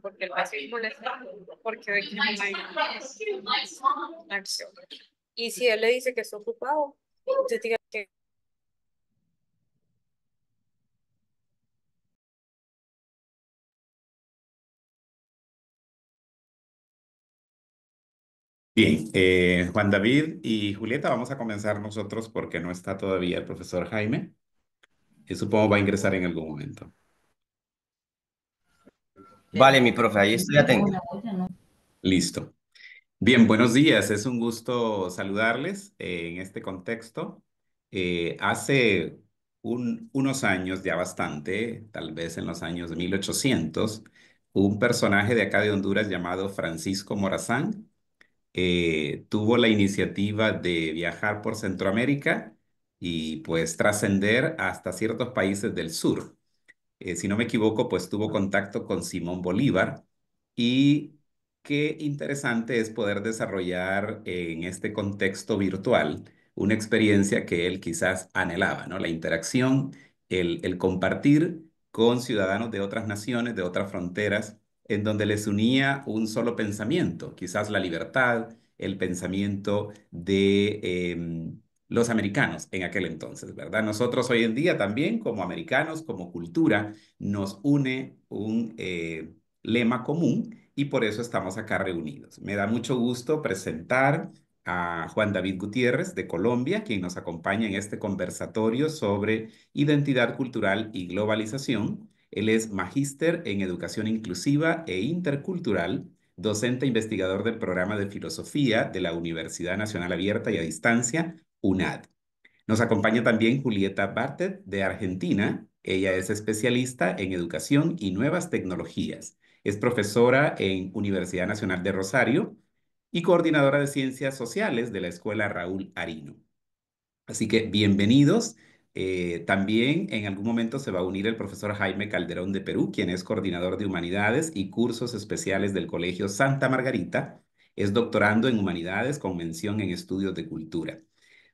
Porque el vacío es molesta, porque ve que no hay acción. Y si él le dice que está ocupado, usted diga que Bien, Juan David y Julieta, vamos a comenzar nosotros porque no está todavía el profesor Jaime, que supongo va a ingresar en algún momento. Vale, mi profe, ahí estoy atento. Listo. Bien, buenos días. Es un gusto saludarles en este contexto. Hace unos años, ya bastante, tal vez en los años 1800, un personaje de acá de Honduras llamado Francisco Morazán tuvo la iniciativa de viajar por Centroamérica y pues trascender hasta ciertos países del sur. Si no me equivoco, pues tuvo contacto con Simón Bolívar y qué interesante es poder desarrollar en este contexto virtual una experiencia que él quizás anhelaba, ¿no? La interacción, el compartir con ciudadanos de otras naciones, de otras fronteras, en donde les unía un solo pensamiento, quizás la libertad, el pensamiento de los americanos en aquel entonces, ¿verdad? Nosotros hoy en día también, como americanos, como cultura, nos une un lema común y por eso estamos acá reunidos. Me da mucho gusto presentar a Juan David Gutiérrez de Colombia, quien nos acompaña en este conversatorio sobre identidad cultural y globalización. Él es magíster en educación inclusiva e intercultural, docente e investigador del programa de filosofía de la Universidad Nacional Abierta y a Distancia, UNAD. Nos acompaña también Julieta Bartet de Argentina. Ella es especialista en educación y nuevas tecnologías. Es profesora en Universidad Nacional de Rosario y coordinadora de ciencias sociales de la Escuela Raúl Arino. Así que bienvenidos. También en algún momento se va a unir el profesor Jaime Calderón de Perú, quien es coordinador de Humanidades y Cursos Especiales del Colegio Santa Margarita. Es doctorando en Humanidades con mención en Estudios de Cultura.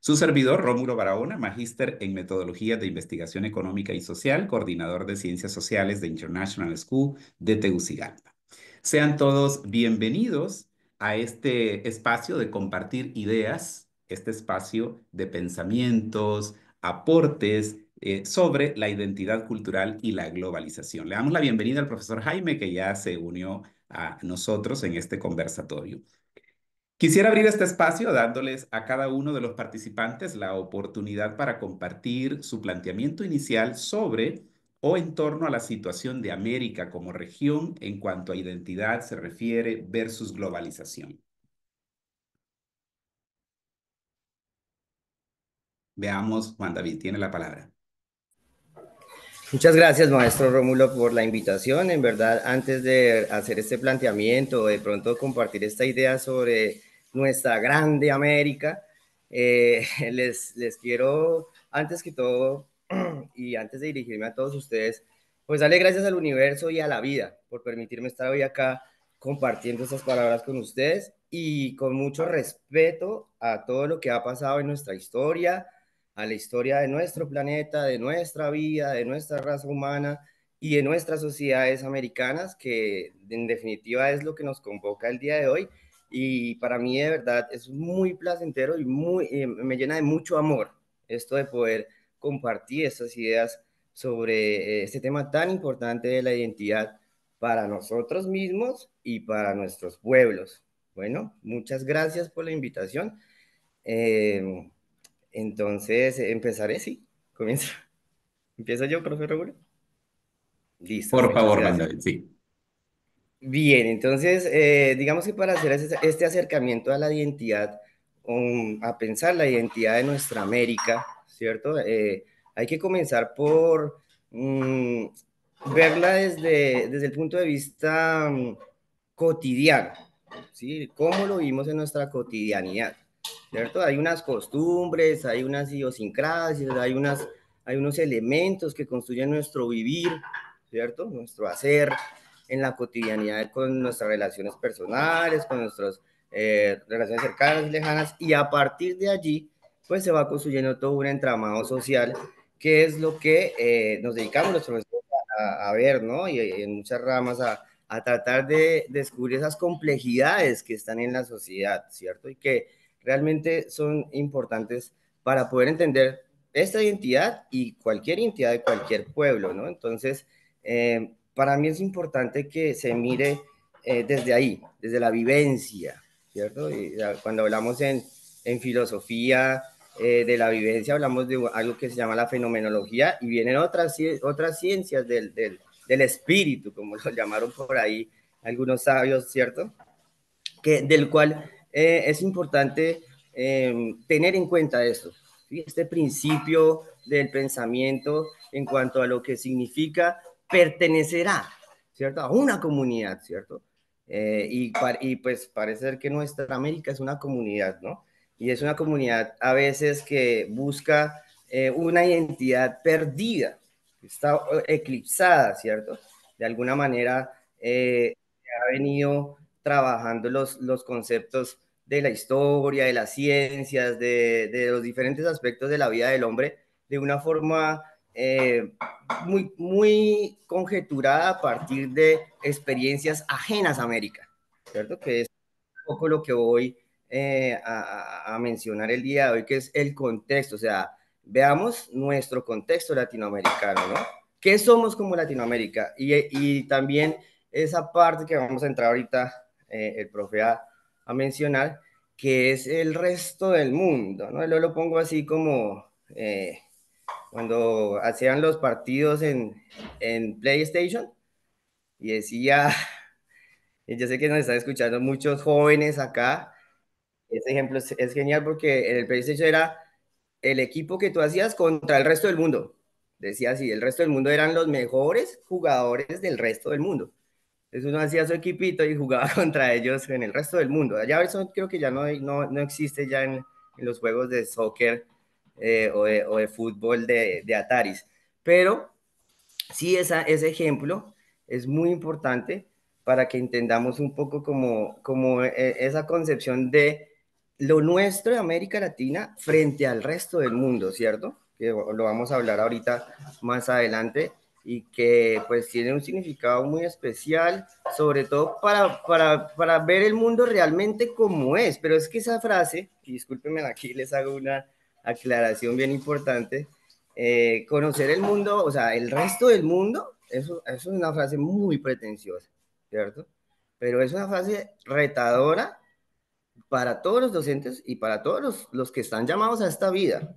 Su servidor, Rómulo Barahona, magíster en Metodologías de Investigación Económica y Social, coordinador de Ciencias Sociales de International School de Tegucigalpa. Sean todos bienvenidos a este espacio de compartir ideas, este espacio de pensamientos, aportes sobre la identidad cultural y la globalización. Le damos la bienvenida al profesor Jaime, que ya se unió a nosotros en este conversatorio. Quisiera abrir este espacio dándoles a cada uno de los participantes la oportunidad para compartir su planteamiento inicial sobre o en torno a la situación de América como región en cuanto a identidad se refiere versus globalización. Veamos, Juan David, tiene la palabra. Muchas gracias, maestro Rómulo, por la invitación. En verdad, antes de hacer este planteamiento, de pronto compartir esta idea sobre nuestra grande América, les quiero, antes que todo, y antes de dirigirme a todos ustedes, pues darle gracias al universo y a la vida por permitirme estar hoy acá compartiendo estas palabras con ustedes y con mucho respeto a todo lo que ha pasado en nuestra historia, a la historia de nuestro planeta, de nuestra vida, de nuestra raza humana y de nuestras sociedades americanas, que en definitiva es lo que nos convoca el día de hoy. Y para mí de verdad es muy placentero y me llena de mucho amor esto de poder compartir estas ideas sobre este tema tan importante de la identidad para nosotros mismos y para nuestros pueblos. Bueno, muchas gracias por la invitación. Eh, entonces, empezaré, sí. Comienzo. ¿Empiezo yo, profe Raúl? Listo, Por muchas favor, Juan gracias. David, sí. Bien, entonces, digamos que para hacer este acercamiento a la identidad, a pensar la identidad de nuestra América, ¿cierto? Hay que comenzar por verla desde el punto de vista cotidiano, ¿sí? ¿Cómo lo vimos en nuestra cotidianidad? ¿Cierto? Hay unas costumbres, hay unas idiosincrasias, hay unos elementos que construyen nuestro vivir, ¿cierto? Nuestro hacer en la cotidianidad con nuestras relaciones personales, con nuestras relaciones cercanas y lejanas, y a partir de allí, pues se va construyendo todo un entramado social que es lo que nos dedicamos los profesores a ver, ¿no? Y en muchas ramas a tratar de descubrir esas complejidades que están en la sociedad, ¿cierto? Y que realmente son importantes para poder entender esta identidad y cualquier identidad de cualquier pueblo, ¿no? Entonces, para mí es importante que se mire desde ahí, desde la vivencia, ¿cierto? Y cuando hablamos en filosofía de la vivencia, hablamos de algo que se llama la fenomenología y vienen otras ciencias del espíritu, como lo llamaron por ahí algunos sabios, ¿cierto? Del cual es importante tener en cuenta esto, ¿sí? Este principio del pensamiento en cuanto a lo que significa pertenecerá, ¿cierto? A una comunidad, ¿cierto? Y pues parece ser que nuestra América es una comunidad, ¿no? Y es una comunidad a veces que busca una identidad perdida, está eclipsada, ¿cierto? De alguna manera ha venido trabajando los conceptos de la historia, de las ciencias, de los diferentes aspectos de la vida del hombre de una forma muy conjeturada a partir de experiencias ajenas a América, ¿cierto? Que es un poco lo que voy a mencionar el día de hoy, que es el contexto, o sea, veamos nuestro contexto latinoamericano, ¿no? ¿Qué somos como Latinoamérica? Y también esa parte que vamos a entrar ahorita, el profe a mencionar, que es el resto del mundo, ¿no? Yo lo pongo así como cuando hacían los partidos en PlayStation y decía, y yo sé que nos están escuchando muchos jóvenes acá, ese ejemplo es genial porque en el PlayStation era el equipo que tú hacías contra el resto del mundo. Decía así, el resto del mundo eran los mejores jugadores del resto del mundo. Entonces uno hacía su equipito y jugaba contra ellos en el resto del mundo. Ya eso creo que ya no existe ya en los juegos de soccer o de fútbol de Ataris. Pero sí, ese ejemplo es muy importante para que entendamos un poco como esa concepción de lo nuestro de América Latina frente al resto del mundo, ¿cierto? Que lo vamos a hablar ahorita más adelante y que pues tiene un significado muy especial, sobre todo para ver el mundo realmente como es. Pero es que esa frase, y discúlpenme aquí, les hago una aclaración bien importante, conocer el mundo, o sea, el resto del mundo, eso es una frase muy pretenciosa, ¿cierto? Pero es una frase retadora para todos los docentes y para todos los que están llamados a esta vida,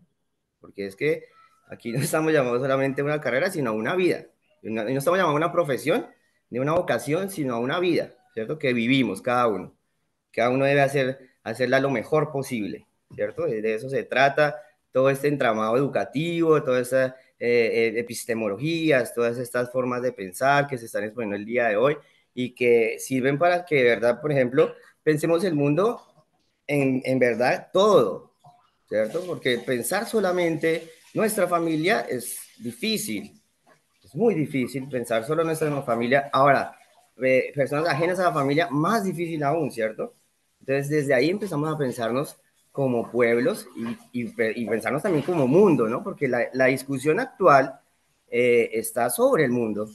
porque es que aquí no estamos llamados solamente a una carrera, sino a una vida. Y no estamos llamados a una profesión, ni a una vocación, sino a una vida, ¿cierto? Que vivimos cada uno. Cada uno debe hacerla lo mejor posible, ¿cierto? De eso se trata todo este entramado educativo, todas esas epistemologías, todas estas formas de pensar que se están exponiendo el día de hoy y que sirven para que de verdad, por ejemplo, pensemos el mundo en verdad todo, ¿cierto? Porque pensar solamente nuestra familia es difícil, es muy difícil pensar solo en nuestra familia. Ahora, personas ajenas a la familia, más difícil aún, ¿cierto? Entonces, desde ahí empezamos a pensarnos como pueblos y pensarnos también como mundo, ¿no? Porque la discusión actual está sobre el mundo,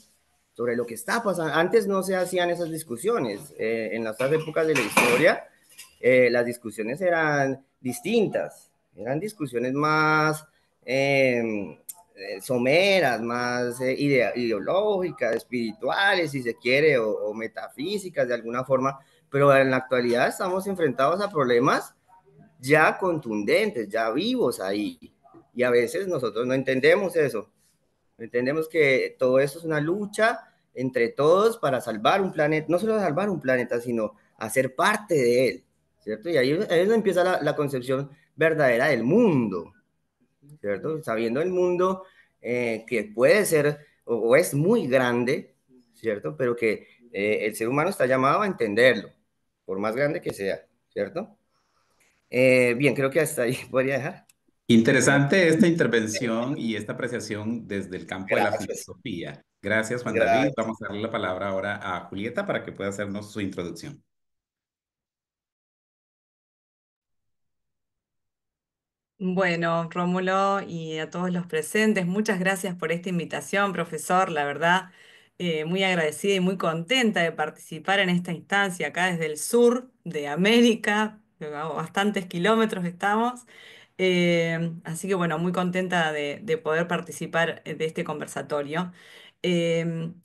sobre lo que está pasando. Antes no se hacían esas discusiones. En las otras épocas de la historia, las discusiones eran distintas, eran discusiones más someras, más ideológicas, espirituales, si se quiere, o metafísicas de alguna forma, pero en la actualidad estamos enfrentados a problemas ya contundentes, ya vivos ahí, y a veces nosotros no entendemos eso, entendemos que todo eso es una lucha entre todos para salvar un planeta, no solo salvar un planeta, sino hacer parte de él, ¿cierto? Y ahí empieza la concepción verdadera del mundo, ¿cierto? Sabiendo el mundo que puede ser o es muy grande, ¿cierto? Pero que el ser humano está llamado a entenderlo, por más grande que sea, ¿cierto? Bien, creo que hasta ahí podría dejar. Interesante esta intervención y esta apreciación desde el campo de la Gracias. filosofía. Gracias, Juan David. Gracias. Vamos a darle la palabra ahora a Julieta para que pueda hacernos su introducción. Bueno, Rómulo y a todos los presentes, muchas gracias por esta invitación, profesor. La verdad, muy agradecida y muy contenta de participar en esta instancia acá desde el sur de América, a bastantes kilómetros estamos. Así que bueno, muy contenta de poder participar de este conversatorio.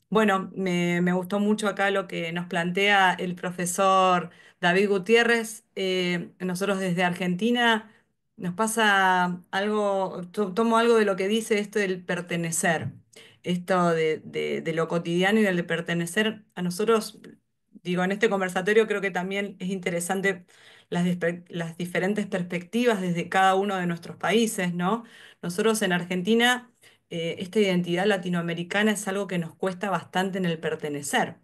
Bueno, me gustó mucho acá lo que nos plantea el profesor David Gutiérrez. Nosotros desde Argentina nos pasa algo, tomo algo de lo que dice esto del pertenecer, esto de lo cotidiano y del de pertenecer. A nosotros, digo, en este conversatorio creo que también es interesante las diferentes perspectivas desde cada uno de nuestros países, ¿no? Nosotros en Argentina, esta identidad latinoamericana es algo que nos cuesta bastante en el pertenecer.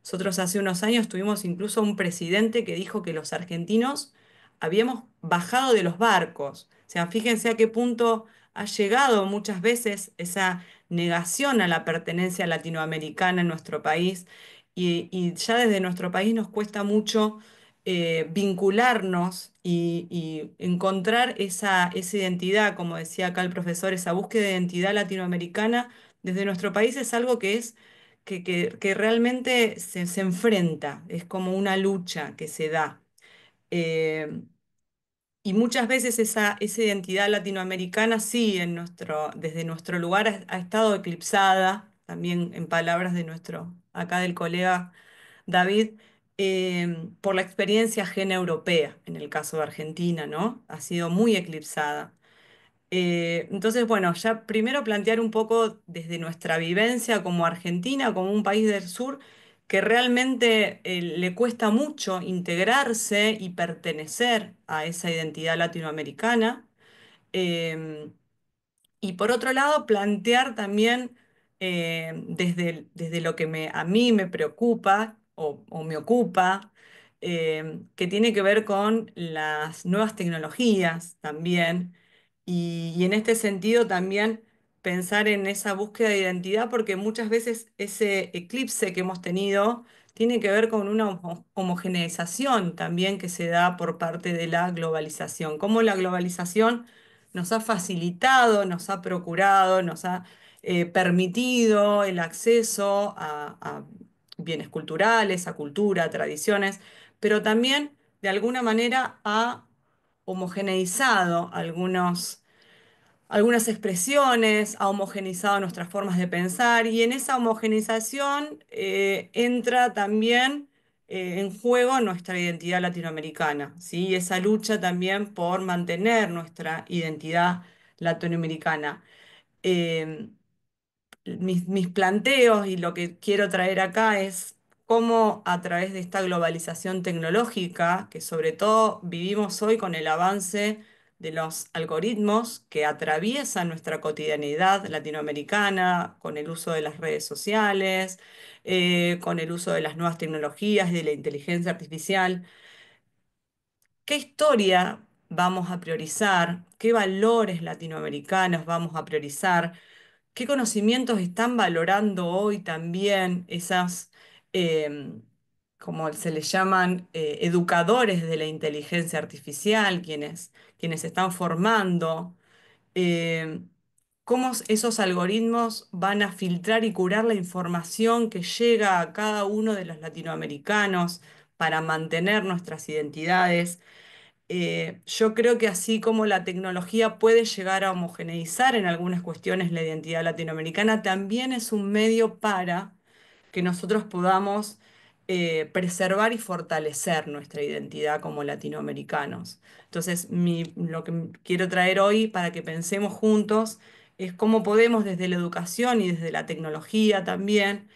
Nosotros hace unos años tuvimos incluso un presidente que dijo que los argentinos habíamos bajado de los barcos. O sea, fíjense a qué punto ha llegado muchas veces esa negación a la pertenencia latinoamericana en nuestro país y ya desde nuestro país nos cuesta mucho vincularnos y encontrar esa identidad, como decía acá el profesor, esa búsqueda de identidad latinoamericana desde nuestro país es algo que es que realmente se enfrenta, es como una lucha que se da. Eh, y muchas veces esa identidad latinoamericana sí, desde nuestro lugar ha estado eclipsada, también en palabras de acá del colega David, por la experiencia ajena europea, en el caso de Argentina, ¿no? Ha sido muy eclipsada. Entonces, bueno, ya primero plantear un poco desde nuestra vivencia como Argentina, como un país del sur, que realmente le cuesta mucho integrarse y pertenecer a esa identidad latinoamericana. Em, y por otro lado, plantear también desde lo que a mí me preocupa o me ocupa, que tiene que ver con las nuevas tecnologías también. Y en este sentido también pensar en esa búsqueda de identidad, porque muchas veces ese eclipse que hemos tenido tiene que ver con una homogeneización también que se da por parte de la globalización. Cómo la globalización nos ha facilitado, nos ha procurado, nos ha permitido el acceso a bienes culturales, a cultura, a tradiciones, pero también de alguna manera ha homogeneizado algunas expresiones, ha homogeneizado nuestras formas de pensar y en esa homogeneización entra también en juego nuestra identidad latinoamericana, ¿sí? Esa lucha también por mantener nuestra identidad latinoamericana. Eh, mis planteos y lo que quiero traer acá es cómo a través de esta globalización tecnológica, que sobre todo vivimos hoy con el avance de los algoritmos que atraviesan nuestra cotidianidad latinoamericana, con el uso de las redes sociales, con el uso de las nuevas tecnologías y de la inteligencia artificial, ¿qué historia vamos a priorizar? ¿Qué valores latinoamericanos vamos a priorizar? ¿Qué conocimientos están valorando hoy también em, como se les llaman, educadores de la inteligencia artificial, quienes están formando? Em, ¿Cómo esos algoritmos van a filtrar y curar la información que llega a cada uno de los latinoamericanos para mantener nuestras identidades? Yo creo que así como la tecnología puede llegar a homogeneizar en algunas cuestiones la identidad latinoamericana, también es un medio para que nosotros podamos preservar y fortalecer nuestra identidad como latinoamericanos. Entonces, lo que quiero traer hoy para que pensemos juntos es cómo podemos desde la educación y desde la tecnología también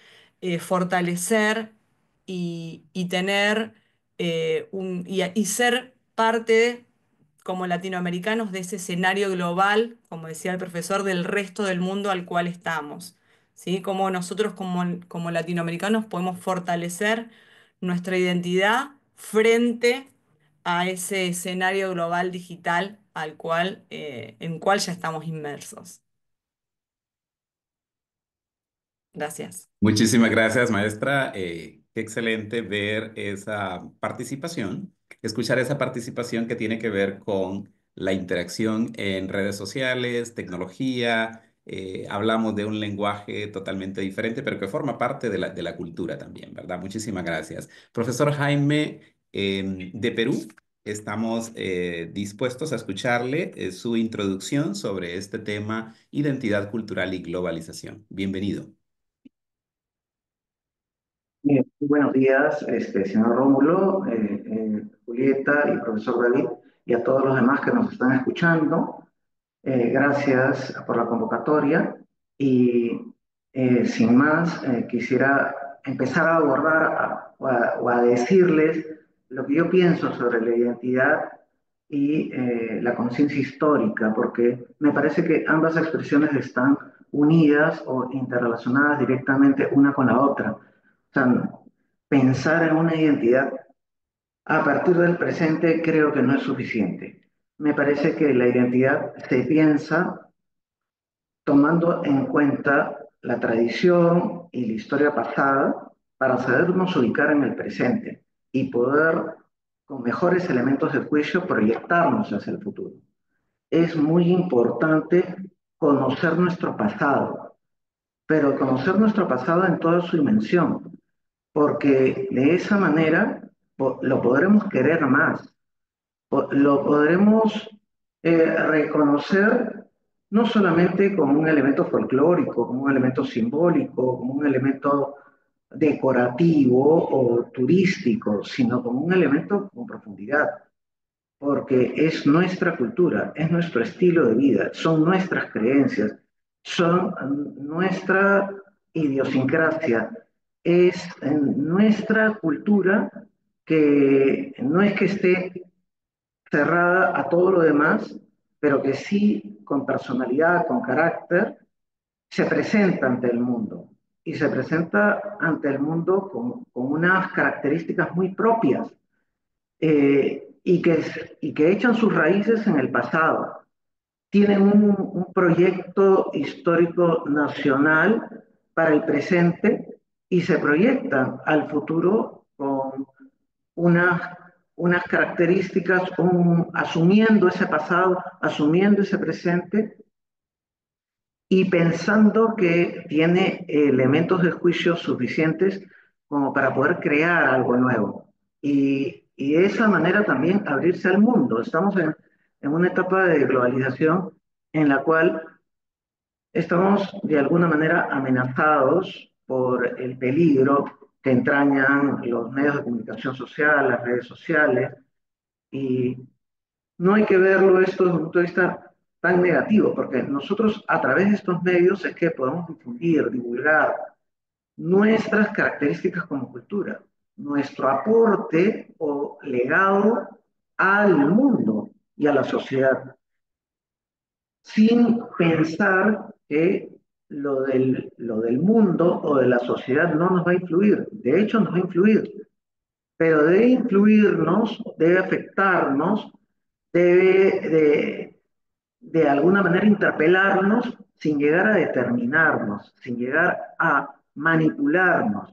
fortalecer y tener y ser parte como latinoamericanos de ese escenario global, como decía el profesor, del resto del mundo al cual estamos. ¿Sí? Cómo nosotros como latinoamericanos podemos fortalecer nuestra identidad frente a ese escenario global digital en cual ya estamos inmersos. Gracias. Muchísimas gracias, maestra. Qué excelente ver esa participación, escuchar esa participación que tiene que ver con la interacción en redes sociales, tecnología. Hablamos de un lenguaje totalmente diferente, pero que forma parte de la cultura también, ¿verdad? Muchísimas gracias. Profesor Jaime, de Perú, estamos dispuestos a escucharle su introducción sobre este tema, identidad cultural y globalización. Bienvenido. Bien, buenos días, señor Rómulo, Julieta y profesor David, y a todos los demás que nos están escuchando. Gracias por la convocatoria y sin más, quisiera empezar a abordar o a decirles lo que yo pienso sobre la identidad y la conciencia histórica, porque me parece que ambas expresiones están unidas o interrelacionadas directamente una con la otra. O sea, pensar en una identidad a partir del presente creo que no es suficiente. Me parece que la identidad se piensa tomando en cuenta la tradición y la historia pasada para sabernos ubicar en el presente y poder, con mejores elementos de juicio, proyectarnos hacia el futuro. Es muy importante conocer nuestro pasado, pero conocer nuestro pasado en toda su dimensión, porque de esa manera lo podremos querer más, lo podremos reconocer no solamente como un elemento folclórico, como un elemento simbólico, como un elemento decorativo o turístico, sino como un elemento con profundidad, porque es nuestra cultura, es nuestro estilo de vida, son nuestras creencias, son nuestra idiosincrasia, es nuestra cultura que no es que esté cerrada a todo lo demás, pero que sí, con personalidad, con carácter, se presenta ante el mundo. Y se presenta ante el mundo con unas características muy propias y que echan sus raíces en el pasado. Tienen un proyecto histórico nacional para el presente y se proyectan al futuro con unas, unas características, asumiendo ese pasado, asumiendo ese presente y pensando que tiene elementos de juicio suficientes como para poder crear algo nuevo. Y de esa manera también abrirse al mundo. Estamos en una etapa de globalización en la cual estamos de alguna manera amenazados por el peligro que entrañan los medios de comunicación social, las redes sociales, y no hay que verlo esto desde un punto de vista tan negativo, porque nosotros a través de estos medios es que podemos difundir, divulgar nuestras características como cultura, nuestro aporte o legado al mundo y a la sociedad, sin pensar que lo del mundo o de la sociedad no nos va a influir. De hecho, nos va a influir, pero debe influirnos, debe afectarnos, debe de alguna manera interpelarnos sin llegar a determinarnos, sin llegar a manipularnos,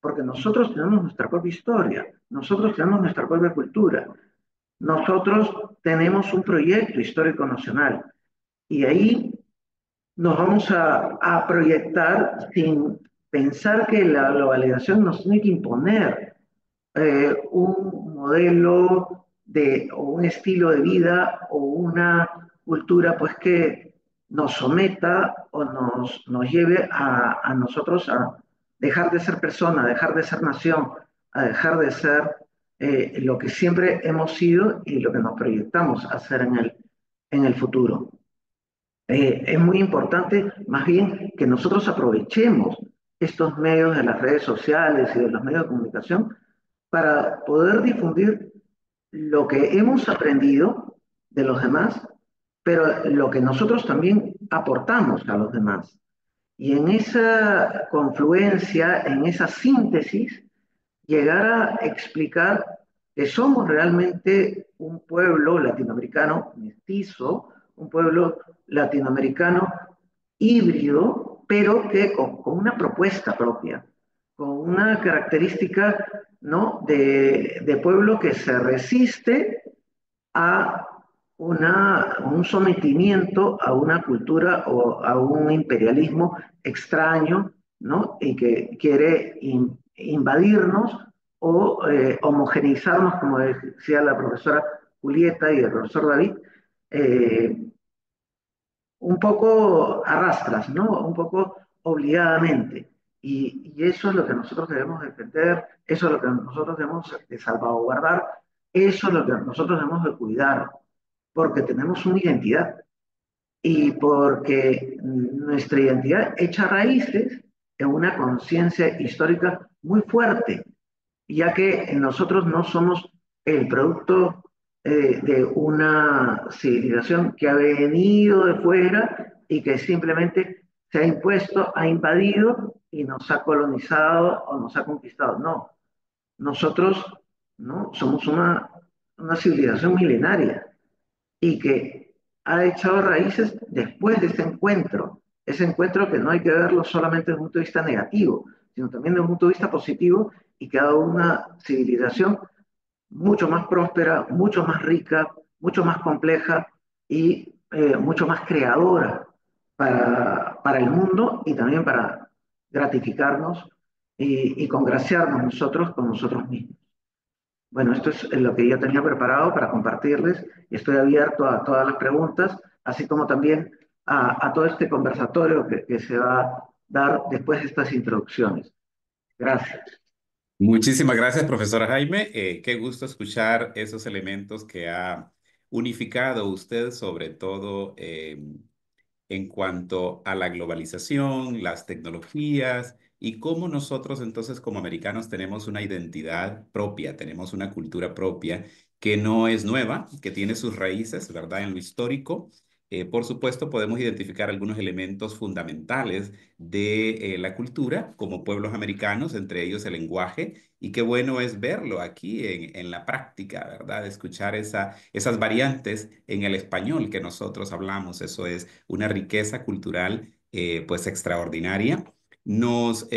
porque nosotros tenemos nuestra propia historia, nosotros tenemos nuestra propia cultura, nosotros tenemos un proyecto histórico nacional y ahí nos vamos a proyectar sin pensar que la globalización nos tiene que imponer un modelo o un estilo de vida o una cultura pues que nos someta o nos lleve a nosotros a dejar de ser persona, a dejar de ser nación, a dejar de ser lo que siempre hemos sido y lo que nos proyectamos a ser en el futuro. Es muy importante más bien que nosotros aprovechemos estos medios de las redes sociales y de los medios de comunicación para poder difundir lo que hemos aprendido de los demás, pero lo que nosotros también aportamos a los demás. Y en esa confluencia, en esa síntesis, llegar a explicar que somos realmente un pueblo latinoamericano mestizo, un pueblo latinoamericano híbrido, pero que con una propuesta propia, con una característica, ¿no?, de pueblo que se resiste a un sometimiento a una cultura o a un imperialismo extraño, ¿no? Y que quiere invadirnos o homogeneizarnos, como decía la profesora Julieta y el profesor David, eh, un poco arrastras, ¿no? Un poco obligadamente. Y eso es lo que nosotros debemos defender, eso es lo que nosotros debemos de salvaguardar, eso es lo que nosotros debemos de cuidar, porque tenemos una identidad y porque nuestra identidad echa raíces en una conciencia histórica muy fuerte, ya que nosotros no somos el producto de una civilización que ha venido de fuera y que simplemente se ha impuesto, ha invadido y nos ha colonizado o nos ha conquistado. No, nosotros no somos una civilización milenaria y que ha echado raíces después de ese encuentro que no hay que verlo solamente desde un punto de vista negativo, sino también desde un punto de vista positivo y que ha dado una civilización mucho más próspera, mucho más rica, mucho más compleja y mucho más creadora para el mundo y también para gratificarnos y congraciarnos nosotros con nosotros mismos. Bueno, esto es lo que yo tenía preparado para compartirles y estoy abierto a todas las preguntas, así como también a todo este conversatorio que se va a dar después de estas introducciones. Gracias. Muchísimas gracias, profesora Jaime. Qué gusto escuchar esos elementos que ha unificado usted, sobre todo en cuanto a la globalización, las tecnologías y cómo nosotros entonces como americanos tenemos una identidad propia, tenemos una cultura propia que no es nueva, que tiene sus raíces, ¿verdad? En lo histórico. Por supuesto, podemos identificar algunos elementos fundamentales de la cultura como pueblos americanos, entre ellos el lenguaje, y qué bueno es verlo aquí en la práctica, ¿verdad? Escuchar esas variantes en el español que nosotros hablamos. Eso es una riqueza cultural pues extraordinaria. Nos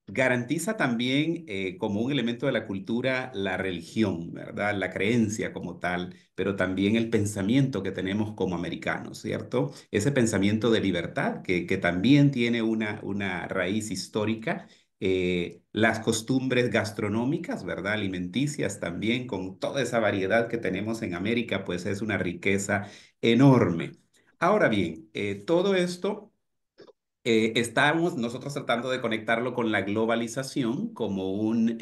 garantiza también como un elemento de la cultura la religión, ¿verdad? La creencia como tal, pero también el pensamiento que tenemos como americanos, ¿cierto? Ese pensamiento de libertad que también tiene una raíz histórica. Las costumbres gastronómicas, ¿verdad? Alimenticias también, con toda esa variedad que tenemos en América, pues es una riqueza enorme. Ahora bien, todo esto estamos nosotros tratando de conectarlo con la globalización como un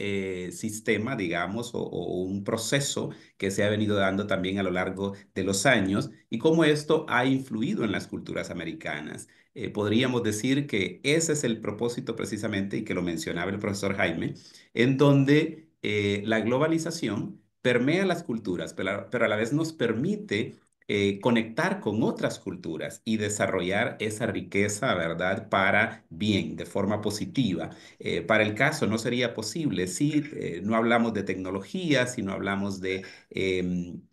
sistema, digamos, o un proceso que se ha venido dando también a lo largo de los años y cómo esto ha influido en las culturas americanas. Podríamos decir que ese es el propósito precisamente, y que lo mencionaba el profesor Jaime, en donde la globalización permea las culturas, pero a la vez nos permite conectar con otras culturas y desarrollar esa riqueza, ¿verdad? Para bien, de forma positiva. Para el caso no sería posible si no hablamos de tecnología, si no hablamos de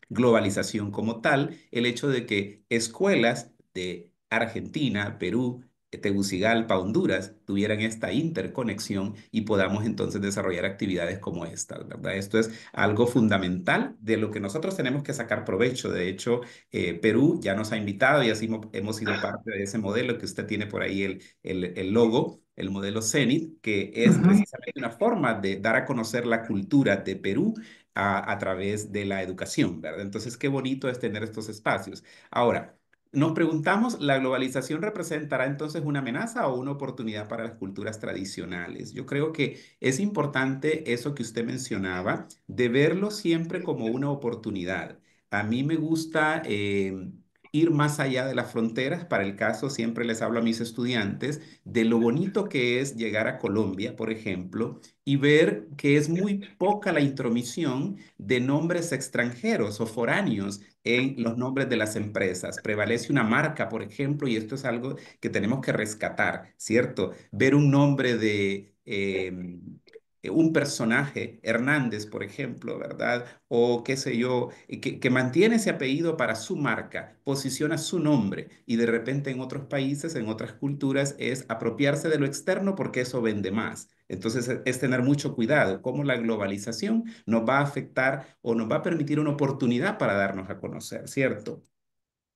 globalización como tal, el hecho de que escuelas de Argentina, Perú, Tegucigalpa, Honduras, tuvieran esta interconexión y podamos entonces desarrollar actividades como estas, ¿verdad? Esto es algo fundamental de lo que nosotros tenemos que sacar provecho. De hecho, Perú ya nos ha invitado y así hemos sido parte de ese modelo que usted tiene por ahí, el logo, el modelo CENIT, que es Ujú. precisamente una forma de dar a conocer la cultura de Perú a través de la educación, ¿verdad? Entonces, qué bonito es tener estos espacios. Ahora, nos preguntamos, ¿la globalización representará entonces una amenaza o una oportunidad para las culturas tradicionales? Yo creo que es importante eso que usted mencionaba, de verlo siempre como una oportunidad. A mí me gusta ir más allá de las fronteras. Para el caso, siempre les hablo a mis estudiantes de lo bonito que es llegar a Colombia, por ejemplo, y ver que es muy poca la intromisión de nombres extranjeros o foráneos en los nombres de las empresas. Prevalece una marca, por ejemplo, y esto es algo que tenemos que rescatar, ¿cierto? Ver un nombre de un personaje, Hernández, por ejemplo, ¿verdad? O qué sé yo, que mantiene ese apellido para su marca, posiciona su nombre y de repente en otros países, en otras culturas, es apropiarse de lo externo porque eso vende más. Entonces es tener mucho cuidado, cómo la globalización nos va a afectar o nos va a permitir una oportunidad para darnos a conocer, ¿cierto?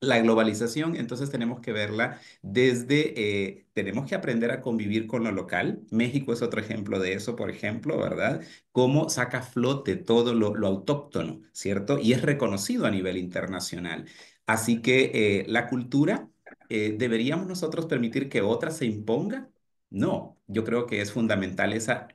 La globalización, entonces tenemos que verla desde, tenemos que aprender a convivir con lo local. México es otro ejemplo de eso, por ejemplo, ¿verdad? Cómo saca a flote todo lo autóctono, ¿cierto? Y es reconocido a nivel internacional. Así que la cultura, ¿deberíamos nosotros permitir que otra se imponga? No, yo creo que es fundamental esa,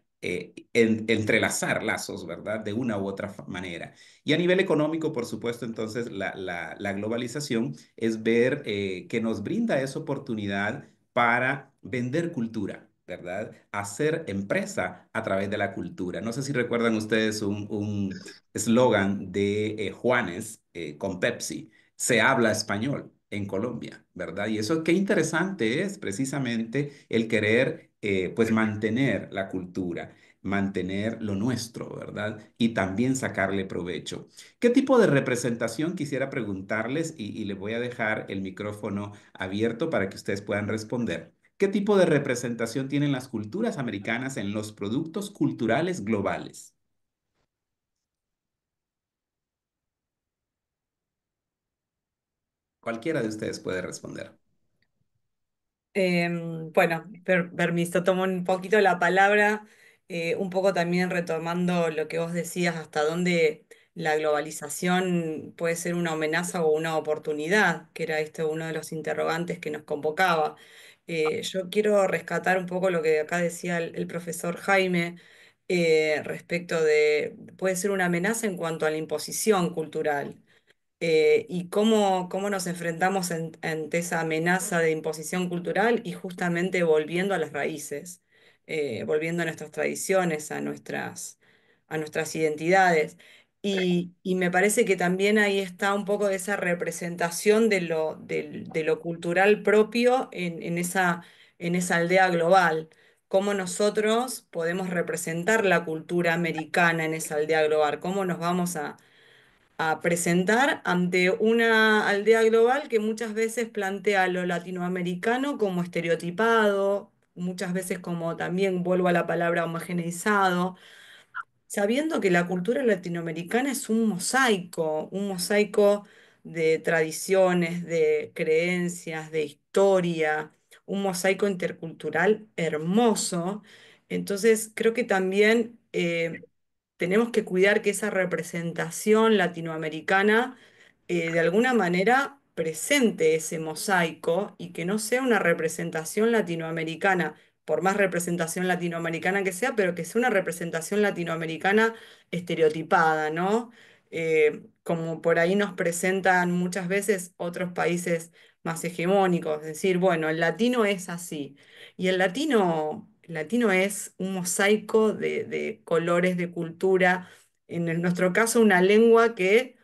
entrelazar lazos, ¿verdad? De una u otra manera. Y a nivel económico, por supuesto, entonces la globalización es ver que nos brinda esa oportunidad para vender cultura, ¿verdad? Hacer empresa a través de la cultura. No sé si recuerdan ustedes un eslogan de Juanes con Pepsi: se habla español en Colombia, ¿verdad? Y eso qué interesante es precisamente el querer, pues, mantener la cultura, mantener lo nuestro, ¿verdad? Y también sacarle provecho. ¿Qué tipo de representación quisiera preguntarles? Y le voy a dejar el micrófono abierto para que ustedes puedan responder. ¿Qué tipo de representación tienen las culturas americanas en los productos culturales globales? Cualquiera de ustedes puede responder. Bueno, permiso, tomo un poquito la palabra, un poco también retomando lo que vos decías, hasta dónde la globalización puede ser una amenaza o una oportunidad, que era este uno de los interrogantes que nos convocaba. Yo quiero rescatar un poco lo que acá decía el profesor Jaime, respecto de, puede ser una amenaza en cuanto a la imposición cultural, y cómo nos enfrentamos ante esa amenaza de imposición cultural y justamente volviendo a las raíces, volviendo a nuestras tradiciones, a nuestras identidades. Y me parece que también ahí está un poco de esa representación de lo cultural propio en esa aldea global. Cómo nosotros podemos representar la cultura americana en esa aldea global, cómo nos vamos a presentar ante una aldea global que muchas veces plantea lo latinoamericano como estereotipado, muchas veces como también, vuelvo a la palabra, homogeneizado, sabiendo que la cultura latinoamericana es un mosaico de tradiciones, de creencias, de historia, un mosaico intercultural hermoso. Entonces, creo que también tenemos que cuidar que esa representación latinoamericana, de alguna manera presente ese mosaico y que no sea una representación latinoamericana, por más representación latinoamericana que sea, pero que sea una representación latinoamericana estereotipada, ¿no? Como por ahí nos presentan muchas veces otros países más hegemónicos, es decir, bueno, el latino es así. Y el latino es un mosaico de colores, de cultura, en nuestro caso una lengua que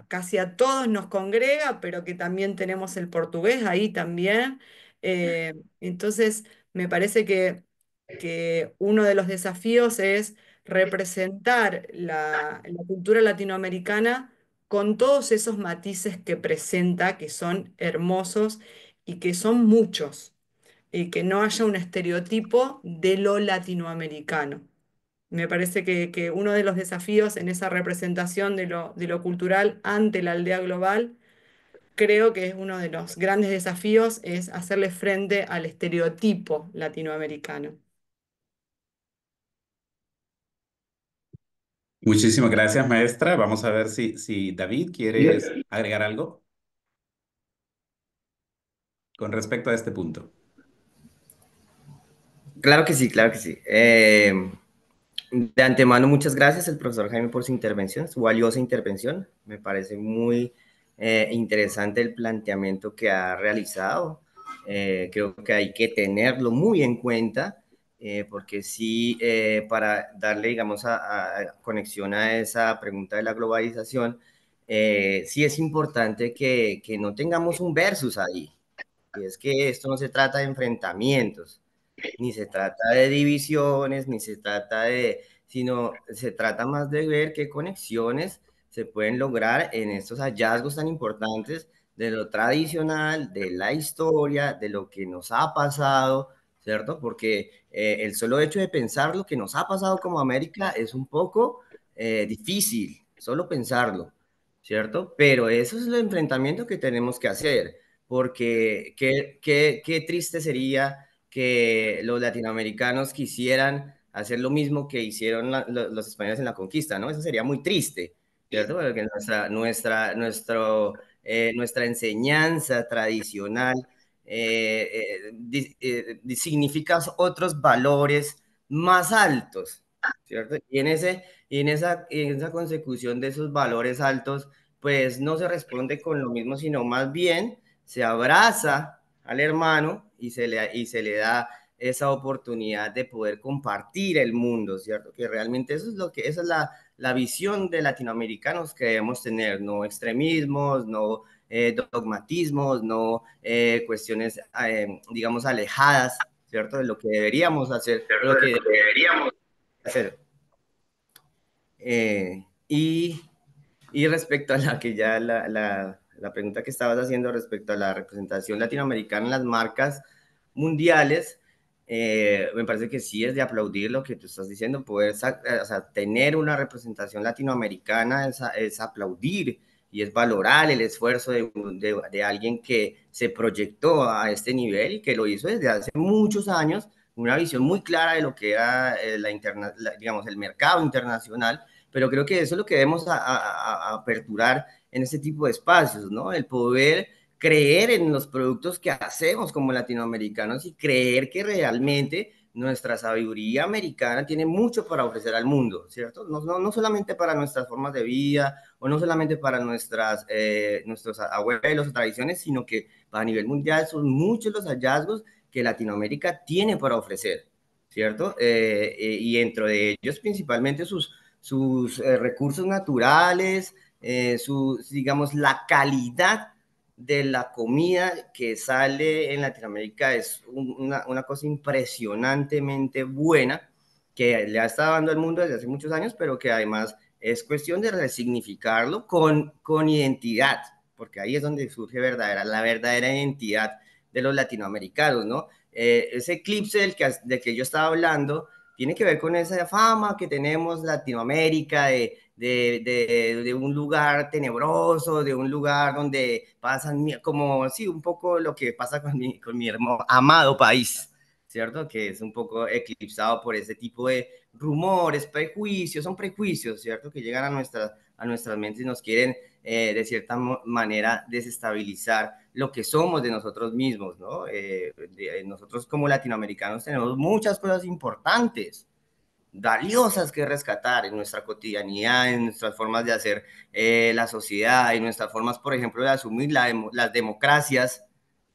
casi a todos nos congrega, pero que también tenemos el portugués ahí también. Entonces, me parece que uno de los desafíos es representar la cultura latinoamericana con todos esos matices que presenta, que son hermosos y que son muchos, y que no haya un estereotipo de lo latinoamericano. Me parece que uno de los desafíos en esa representación de lo cultural ante la aldea global, creo que es uno de los grandes desafíos, es hacerle frente al estereotipo latinoamericano. Muchísimas gracias, maestra. Vamos a ver si David, Y, ¿quieres agregar algo con respecto a este punto? Claro que sí, claro que sí. De antemano, muchas gracias al profesor Jaime por su intervención, su valiosa intervención. Me parece muy interesante el planteamiento que ha realizado. Creo que hay que tenerlo muy en cuenta, porque sí, para darle, digamos, a conexión a esa pregunta de la globalización, sí es importante que no tengamos un versus ahí. Y es que esto no se trata de enfrentamientos, Ni se trata de divisiones, ni se trata de, sino se trata más de ver qué conexiones se pueden lograr en estos hallazgos tan importantes de lo tradicional, de la historia, de lo que nos ha pasado, ¿cierto? Porque el solo hecho de pensar lo que nos ha pasado como América es un poco difícil, solo pensarlo, ¿cierto? Pero eso es el enfrentamiento que tenemos que hacer, porque qué triste sería que los latinoamericanos quisieran hacer lo mismo que hicieron los españoles en la conquista, ¿no? Eso sería muy triste, ¿cierto? Porque nuestra enseñanza tradicional significa otros valores más altos, ¿cierto? Y en esa consecución de esos valores altos, pues no se responde con lo mismo, sino más bien se abraza al hermano y se le da esa oportunidad de poder compartir el mundo, ¿cierto? Que realmente esa es la visión de latinoamericanos que debemos tener, no extremismos, no dogmatismos, no cuestiones, digamos, alejadas, ¿cierto? De lo que deberíamos hacer, o lo que deberíamos hacer. Y respecto a la pregunta que estabas haciendo respecto a la representación latinoamericana en las marcas mundiales, me parece que sí es de aplaudir lo que tú estás diciendo, o sea, tener una representación latinoamericana es aplaudir y es valorar el esfuerzo de alguien que se proyectó a este nivel y que lo hizo desde hace muchos años, una visión muy clara de lo que era digamos, el mercado internacional, pero creo que eso es lo que debemos aperturar en este tipo de espacios, ¿no? El poder creer en los productos que hacemos como latinoamericanos y creer que realmente nuestra sabiduría americana tiene mucho para ofrecer al mundo, ¿cierto? No solamente para nuestras formas de vida o no solamente para nuestros abuelos o tradiciones, sino que a nivel mundial son muchos los hallazgos que Latinoamérica tiene para ofrecer, ¿cierto? Y dentro de ellos principalmente sus recursos naturales, digamos, la calidad de la comida que sale en Latinoamérica es una cosa impresionantemente buena que le ha estado dando al mundo desde hace muchos años, pero que además es cuestión de resignificarlo con identidad, porque ahí es donde surge la verdadera identidad de los latinoamericanos, ¿no? Ese eclipse del que yo estaba hablando tiene que ver con esa fama que tenemos Latinoamérica de un lugar tenebroso, de un lugar donde pasan como, sí, un poco lo que pasa con mi amado país, ¿cierto? Que es un poco eclipsado por ese tipo de rumores, prejuicios, son prejuicios, ¿cierto? Que llegan a nuestras mentes y nos quieren, de cierta manera, desestabilizar lo que somos de nosotros mismos, ¿no? Nosotros como latinoamericanos tenemos muchas cosas importantes, valiosas que rescatar en nuestra cotidianidad, en nuestras formas de hacer la sociedad, en nuestras formas, por ejemplo, de asumir las democracias,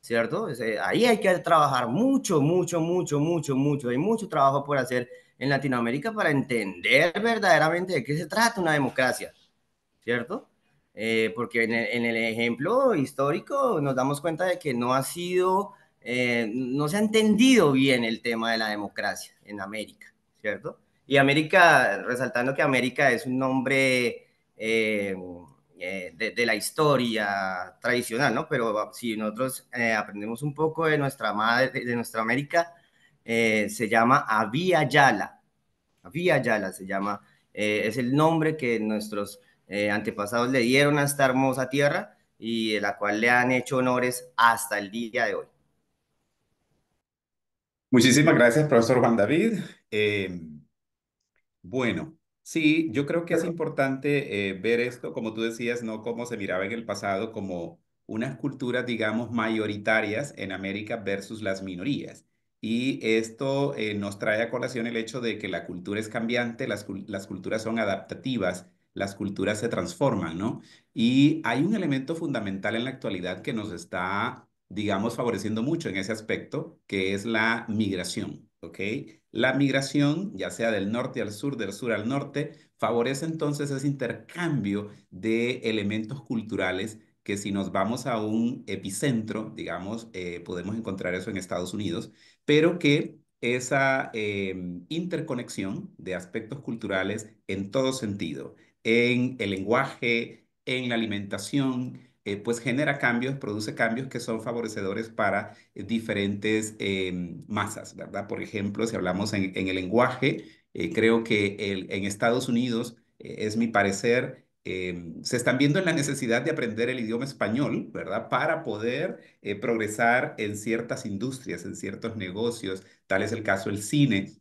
¿cierto? Ahí hay que trabajar mucho, mucho, mucho, mucho, mucho. Hay mucho trabajo por hacer en Latinoamérica para entender verdaderamente de qué se trata una democracia, ¿cierto? Porque en el ejemplo histórico nos damos cuenta de que no se ha entendido bien el tema de la democracia en América, ¿cierto? Y América, resaltando que América es un nombre de la historia tradicional, ¿no? Pero si nosotros aprendemos un poco de nuestra madre, de nuestra América, se llama Avia Yala. Avia Yala se llama, es el nombre que nuestros antepasados le dieron a esta hermosa tierra y de la cual le han hecho honores hasta el día de hoy. Muchísimas gracias, profesor Juan David. Bueno, sí, yo creo que es importante ver esto, como tú decías, no como se miraba en el pasado, como unas culturas, digamos, mayoritarias en América versus las minorías. Y esto nos trae a colación el hecho de que la cultura es cambiante, las culturas son adaptativas, las culturas se transforman, ¿no? Y hay un elemento fundamental en la actualidad que nos está, digamos, favoreciendo mucho en ese aspecto, que es la migración, ¿ok? La migración, ya sea del norte al sur, del sur al norte, favorece entonces ese intercambio de elementos culturales que si nos vamos a un epicentro, digamos, podemos encontrar eso en Estados Unidos, pero que esa interconexión de aspectos culturales en todo sentido, en el lenguaje, en la alimentación, pues genera cambios, produce cambios que son favorecedores para diferentes masas, ¿verdad? Por ejemplo, si hablamos en el lenguaje, creo que en Estados Unidos, es mi parecer, se están viendo en la necesidad de aprender el idioma español, ¿verdad? Para poder progresar en ciertas industrias, en ciertos negocios, tal es el caso del cine.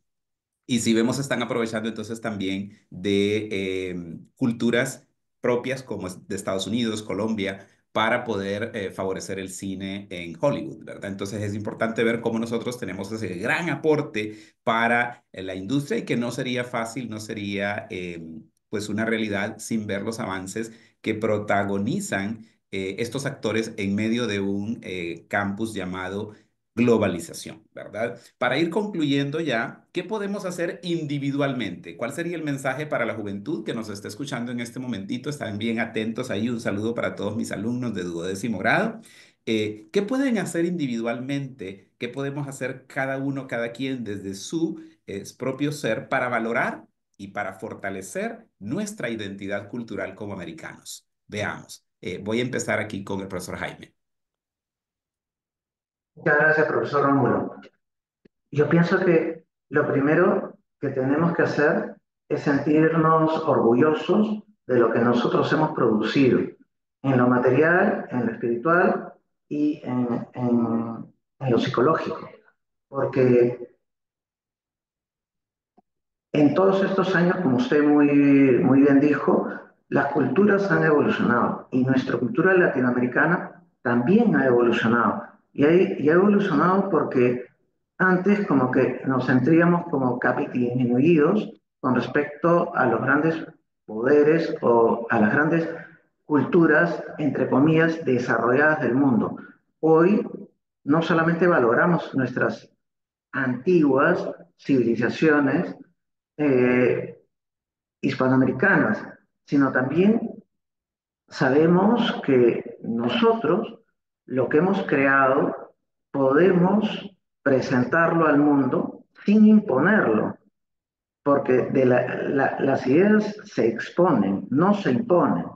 Y si vemos, están aprovechando entonces también de culturas propias como de Estados Unidos, Colombia, para poder favorecer el cine en Hollywood, ¿verdad? Entonces es importante ver cómo nosotros tenemos ese gran aporte para la industria y que no sería fácil, no sería pues una realidad sin ver los avances que protagonizan estos actores en medio de un campus llamado globalización, ¿verdad? Para ir concluyendo ya, ¿qué podemos hacer individualmente? ¿Cuál sería el mensaje para la juventud que nos está escuchando en este momentito? Están bien atentos ahí. Un saludo para todos mis alumnos de 12º grado. ¿Qué pueden hacer individualmente? ¿Qué podemos hacer cada uno, cada quien desde su propio ser para valorar y para fortalecer nuestra identidad cultural como americanos? Veamos. Voy a empezar aquí con el profesor Jaime. Muchas gracias, profesor Rómulo. Yo pienso que lo primero que tenemos que hacer es sentirnos orgullosos de lo que nosotros hemos producido, en lo material, en lo espiritual y en lo psicológico. Porque en todos estos años, como usted muy bien dijo, las culturas han evolucionado y nuestra cultura latinoamericana también ha evolucionado. Y ha evolucionado porque antes como que nos sentíamos como disminuidos con respecto a los grandes poderes o a las grandes culturas, entre comillas, desarrolladas del mundo. Hoy no solamente valoramos nuestras antiguas civilizaciones, eh, hispanoamericanas, sino también sabemos que nosotros, lo que hemos creado, podemos presentarlo al mundo sin imponerlo, porque las ideas se exponen, no se imponen.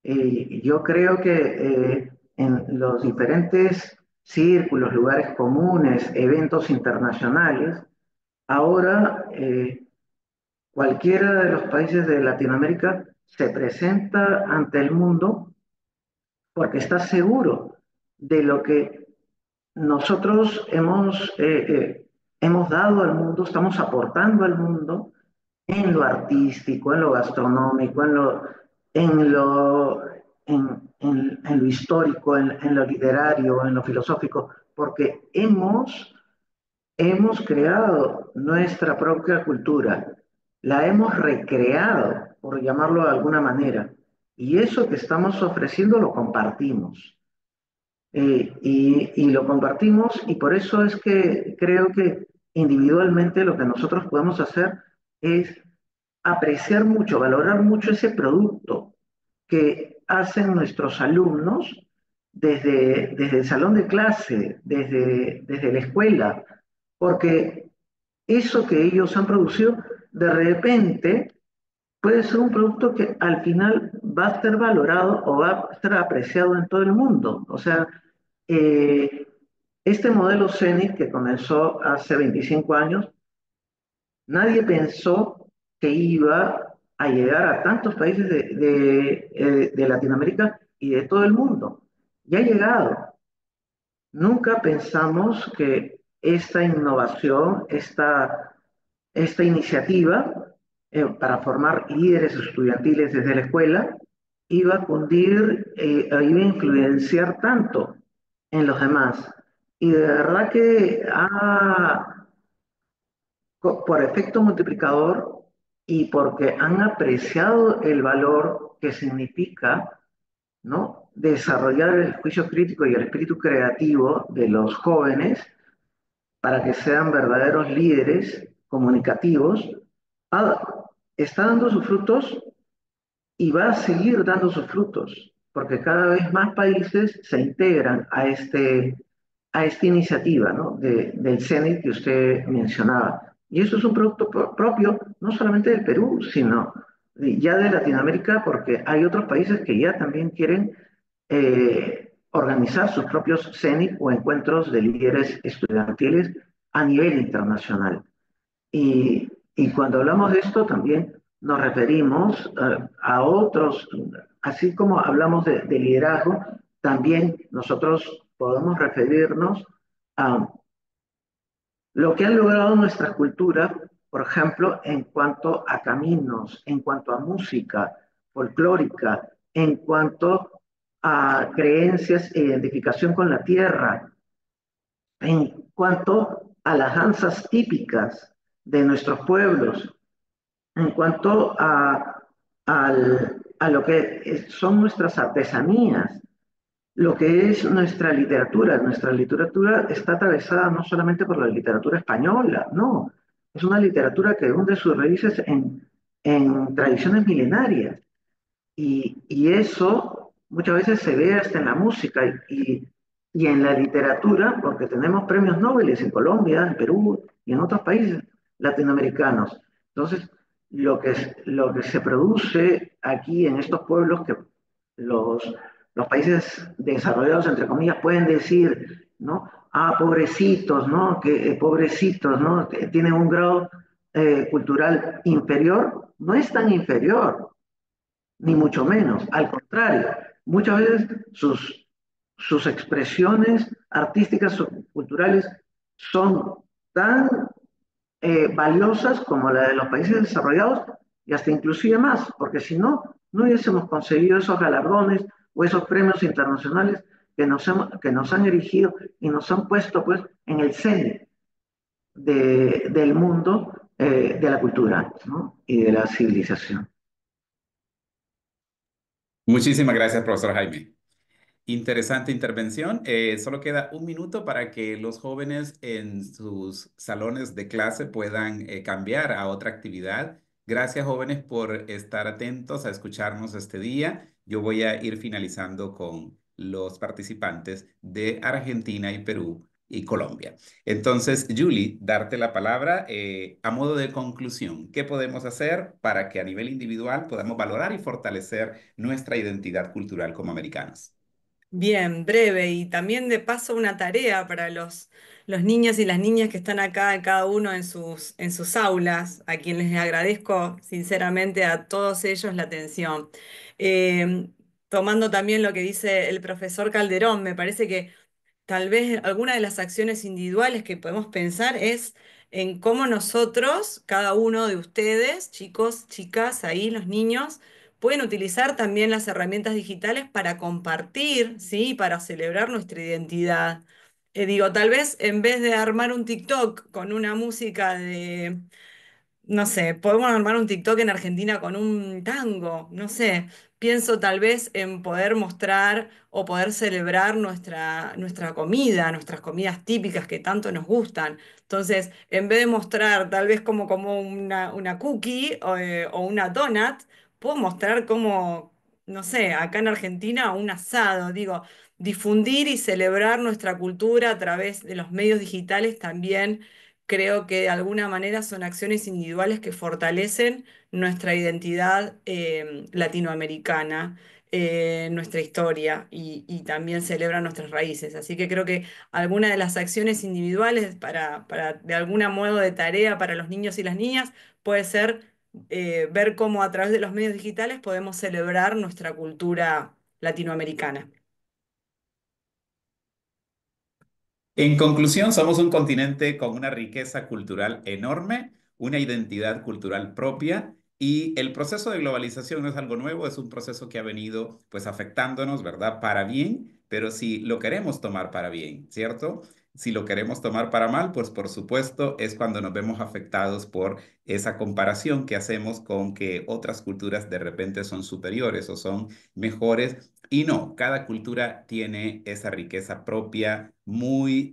Y yo creo que en los diferentes círculos, lugares comunes, eventos internacionales, ahora cualquiera de los países de Latinoamérica se presenta ante el mundo porque está seguro de lo que nosotros hemos dado al mundo, estamos aportando al mundo en lo artístico, en lo gastronómico, en lo, en lo histórico, en lo literario, en lo filosófico, porque hemos creado nuestra propia cultura, la hemos recreado, por llamarlo de alguna manera, y eso que estamos ofreciendo lo compartimos. Y lo compartimos y por eso es que creo que individualmente lo que nosotros podemos hacer es apreciar mucho, valorar mucho ese producto que hacen nuestros alumnos desde el salón de clase, desde la escuela, porque eso que ellos han producido de repente puede ser un producto que al final va a ser valorado o va a ser apreciado en todo el mundo. O sea, eh, este modelo CENIC que comenzó hace 25 años, nadie pensó que iba a llegar a tantos países de Latinoamérica y de todo el mundo. Ya ha llegado. Nunca pensamos que esta innovación, esta iniciativa para formar líderes estudiantiles desde la escuela iba a cundir, iba a influenciar tanto en los demás. Y de verdad que por efecto multiplicador y porque han apreciado el valor que significa, ¿no?, desarrollar el juicio crítico y el espíritu creativo de los jóvenes para que sean verdaderos líderes comunicativos, ah, está dando sus frutos y va a seguir dando sus frutos, porque cada vez más países se integran a esta iniciativa, ¿no? Del CENIT que usted mencionaba. Y eso es un producto propio no solamente del Perú, sino ya de Latinoamérica, porque hay otros países que ya también quieren organizar sus propios CENIT o encuentros de líderes estudiantiles a nivel internacional. Y cuando hablamos de esto también nos referimos a otros, así como hablamos de liderazgo, también nosotros podemos referirnos a lo que han logrado nuestras culturas, por ejemplo, en cuanto a caminos, en cuanto a música folclórica, en cuanto a creencias e identificación con la tierra, en cuanto a las danzas típicas de nuestros pueblos, en cuanto a lo que son nuestras artesanías, lo que es nuestra literatura. Nuestra literatura está atravesada no solamente por la literatura española, no, es una literatura que hunde sus raíces en tradiciones milenarias. Y eso muchas veces se ve hasta en la música y en la literatura, porque tenemos premios Nobel en Colombia, en Perú y en otros países latinoamericanos. Entonces, lo que se produce aquí en estos pueblos que los, los países desarrollados, entre comillas, pueden decir, ¿no? Ah, pobrecitos, ¿no? Pobrecitos, ¿no? Que tienen un grado cultural inferior, no es tan inferior, ni mucho menos. Al contrario, muchas veces sus expresiones artísticas o culturales son tan valiosas como la de los países desarrollados y hasta inclusive más, porque si no, no hubiésemos conseguido esos galardones o esos premios internacionales que nos han erigido y nos han puesto pues en el centro del mundo de la cultura, ¿no? Y de la civilización. Muchísimas gracias, profesor Jaime. Interesante intervención. Solo queda un minuto para que los jóvenes en sus salones de clase puedan cambiar a otra actividad. Gracias, jóvenes, por estar atentos a escucharnos este día. Yo voy a ir finalizando con los participantes de Argentina y Perú y Colombia. Entonces, Julie, darte la palabra a modo de conclusión. ¿Qué podemos hacer para que a nivel individual podamos valorar y fortalecer nuestra identidad cultural como americanos? Bien, breve y también de paso una tarea para los niños y las niñas que están acá, cada uno en sus aulas, a quienes les agradezco sinceramente a todos ellos la atención. Eh, Tomando también lo que dice el profesor Calderón, me parece que tal vez alguna de las acciones individuales que podemos pensar es en cómo nosotros, cada uno de ustedes, chicos, chicas, ahí los niños, pueden utilizar también las herramientas digitales para compartir, ¿sí? Para celebrar nuestra identidad. Digo, tal vez en vez de armar un TikTok con una música de no sé, podemos armar un TikTok en Argentina con un tango, no sé. Pienso tal vez en poder mostrar o poder celebrar nuestra comida, nuestras comidas típicas que tanto nos gustan. Entonces, en vez de mostrar tal vez como una cookie o una donut, puedo mostrar como, no sé, acá en Argentina un asado. Digo, difundir y celebrar nuestra cultura a través de los medios digitales también creo que de alguna manera son acciones individuales que fortalecen nuestra identidad latinoamericana, nuestra historia y también celebran nuestras raíces. Así que creo que alguna de las acciones individuales para de alguna modo de tarea para los niños y las niñas puede ser ver cómo a través de los medios digitales podemos celebrar nuestra cultura latinoamericana. En conclusión, somos un continente con una riqueza cultural enorme, una identidad cultural propia y el proceso de globalización no es algo nuevo, es un proceso que ha venido pues afectándonos, ¿verdad? Para bien, pero si lo queremos tomar para bien, ¿cierto? Si lo queremos tomar para mal, pues por supuesto es cuando nos vemos afectados por esa comparación que hacemos con que otras culturas de repente son superiores o son mejores y no, cada cultura tiene esa riqueza propia, muy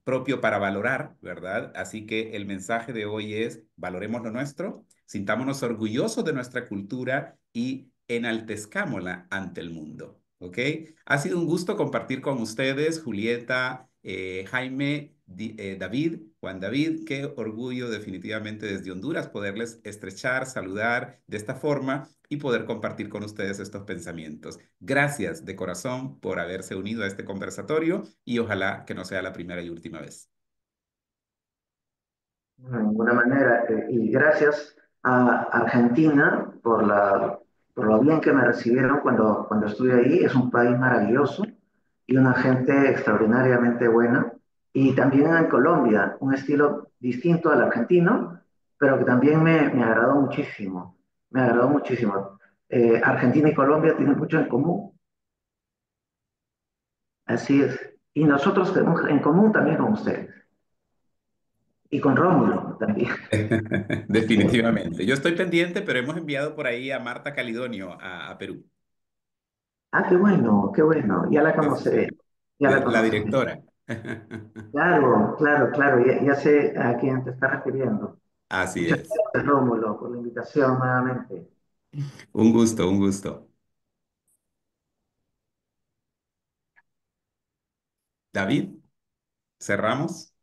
propio para valorar, ¿verdad? Así que el mensaje de hoy es, valoremos lo nuestro, sintámonos orgullosos de nuestra cultura y enaltezcámosla ante el mundo. ¿ok? Ha sido un gusto compartir con ustedes, Julieta, Jaime, David, Juan David. Qué orgullo definitivamente desde Honduras poderles estrechar, saludar de esta forma y poder compartir con ustedes estos pensamientos. Gracias de corazón por haberse unido a este conversatorio y ojalá que no sea la primera y última vez. De ninguna manera. Y gracias a Argentina por lo bien que me recibieron cuando estuve ahí. Es un país maravilloso y una gente extraordinariamente buena. Y también en Colombia, un estilo distinto al argentino, pero que también me agradó muchísimo. Me agradó muchísimo. Argentina y Colombia tienen mucho en común. Así es. Y nosotros tenemos en común también con ustedes. Y con Rómulo también. Definitivamente. Yo estoy pendiente, pero hemos enviado por ahí a Marta Calidonio a Perú. Ah, qué bueno, ya la Sí, sí, sí. conoceré, ya la La conoceré. directora. Claro, claro, claro, ya sé a quién te estás refiriendo. Así Muchas es. gracias, Rómulo, por la invitación nuevamente. Un gusto, un gusto. David, cerramos.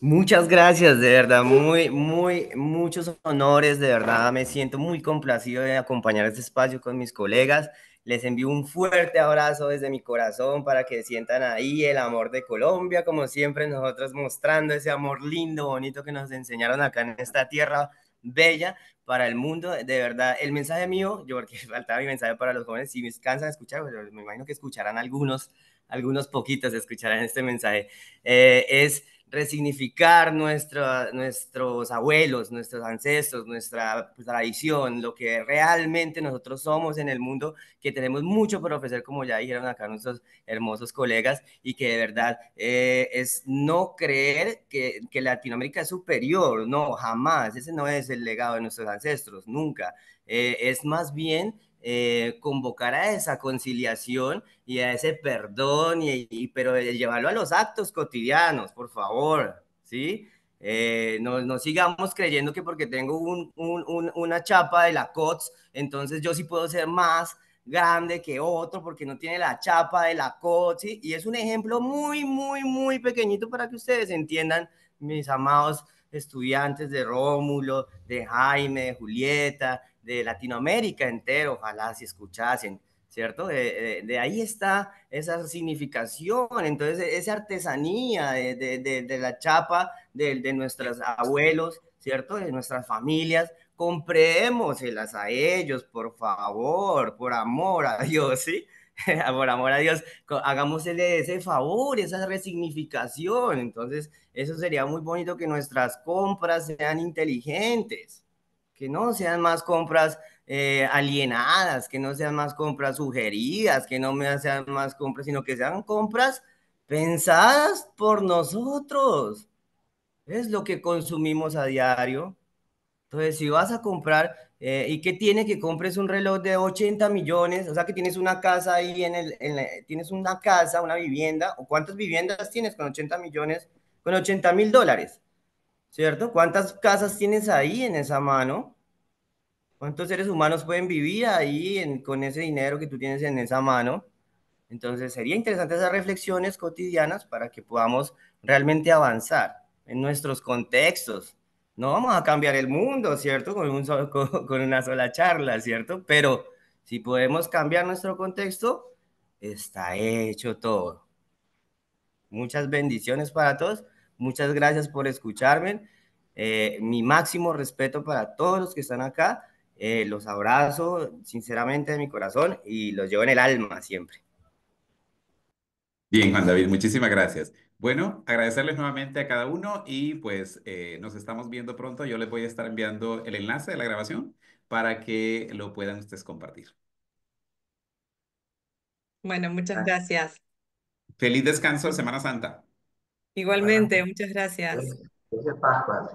Muchas gracias, de verdad, muchos honores, de verdad, me siento muy complacido de acompañar este espacio con mis colegas. Les envío un fuerte abrazo desde mi corazón para que sientan ahí el amor de Colombia, como siempre nosotros mostrando ese amor lindo, bonito que nos enseñaron acá en esta tierra bella para el mundo. De verdad, el mensaje mío, yo porque faltaba mi mensaje para los jóvenes, si me cansan de escuchar, pues, me imagino que escucharán algunos poquitos escucharán este mensaje, es resignificar nuestros abuelos, nuestros ancestros, nuestra tradición, lo que realmente nosotros somos en el mundo, que tenemos mucho por ofrecer, como ya dijeron acá nuestros hermosos colegas, y que de verdad es no creer que Latinoamérica es superior, no, jamás, ese no es el legado de nuestros ancestros, nunca. Es más bien convocar a esa conciliación y a ese perdón, pero llevarlo a los actos cotidianos, por favor, ¿sí? No sigamos creyendo que porque tengo una chapa de la COTS, entonces yo sí puedo ser más grande que otro porque no tiene la chapa de la COTS, ¿sí? Y es un ejemplo muy pequeñito para que ustedes entiendan, mis amados estudiantes de Rómulo, de Jaime, de Julieta, de Latinoamérica entero, ojalá si escuchasen, ¿cierto? De ahí está esa significación, entonces esa artesanía de la chapa de nuestros abuelos, ¿cierto? De nuestras familias, comprémoselas a ellos, por favor, por amor a Dios, ¿sí? Por amor a Dios, hagámosle ese favor, esa resignificación. Entonces, eso sería muy bonito que nuestras compras sean inteligentes, que no sean más compras alienadas, que no sean más compras sugeridas, que no sean más compras, sino que sean compras pensadas por nosotros. Es lo que consumimos a diario. Entonces, si vas a comprar, ¿y qué tiene que compres un reloj de 80 millones? O sea, que tienes una casa ahí tienes una casa, una vivienda, o cuántas viviendas tienes con 80 millones, con 80.000 dólares, ¿cierto? ¿Cuántas casas tienes ahí en esa mano? ¿Cuántos seres humanos pueden vivir ahí con ese dinero que tú tienes en esa mano? Entonces, sería interesante esas reflexiones cotidianas para que podamos realmente avanzar en nuestros contextos. No vamos a cambiar el mundo, ¿cierto? Con una sola charla, ¿cierto? Pero si podemos cambiar nuestro contexto, está hecho todo. Muchas bendiciones para todos. Muchas gracias por escucharme. Mi máximo respeto para todos los que están acá. Los abrazo sinceramente de mi corazón y los llevo en el alma siempre. Bien, Juan David, muchísimas gracias. Bueno, agradecerles nuevamente a cada uno y pues nos estamos viendo pronto. Yo les voy a estar enviando el enlace de la grabación para que lo puedan ustedes compartir. Bueno, muchas Ah, gracias. Feliz descanso de Semana Santa. Igualmente, muchas gracias. felices Pascuas.